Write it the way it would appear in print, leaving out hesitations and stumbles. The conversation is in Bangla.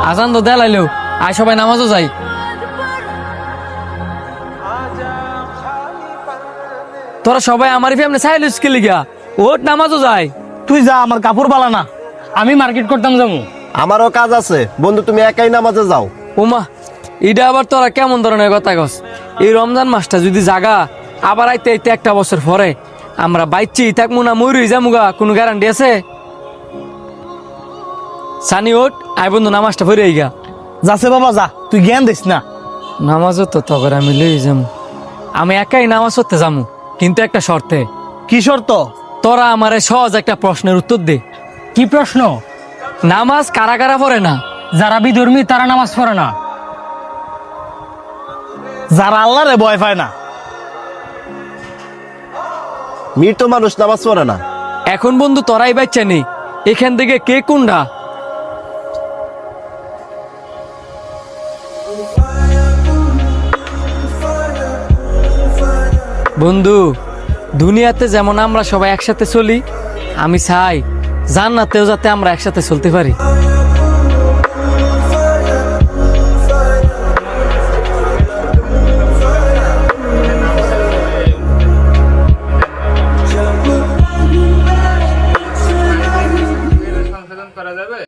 আজান তো দেলাইলো, আয় সবাই নামাজও যাই। তোরা সবাই আমার ফ্যামিলি চাইলিস কে লিগা, ওট নামাজও যায়। তুই যা, আমার কাপড় বালা না, আমি মার্কেট করতাম যাবো। আমারও কাজ আছে বন্ধু, তুমি একাই নামাজে যাও। ওমা, এটা আবার তোরা কেমন ধরনের কথা কস? এই রমজান মাসটা যদি জাগা আবার আইতে আইতে একটা বছর পরে আমরা বাইচ্ছি থাকবো না ময়ূরই যামুগা, কোনো গ্যারান্টি আছে? সানি ওট, আই বন্ধু নামাজটা পড়ে আইগা। যাচ্ছে বাবা যা, তুই জ্ঞান দিস না। নামাজও তো তখন আমি লই যামু, আমি একাই নামাজ পড়তে যামু, কিন্তু একটা শর্তে। কি শর্ত? তোরা আমারে সহজ একটা প্রশ্নের উত্তর দে। কি প্রশ্ন? নামাজ কারা কারা পড়ে না? যারা বিধর্মী তারা নামাজ পড়ে না। যারা আল্লাহরে ভয় পায় না। মৃত মানুষ নামাজ পড়ে না। এখন বন্ধু তোরাই বাচ্চা নেই, এখান থেকে কে কোনটা? বন্ধু, দুনিয়াতে যেমন আমরা সবাই একসাথে চলি, আমি চাই জান্নাতেও যাতে আমরা একসাথে চলতে পারি।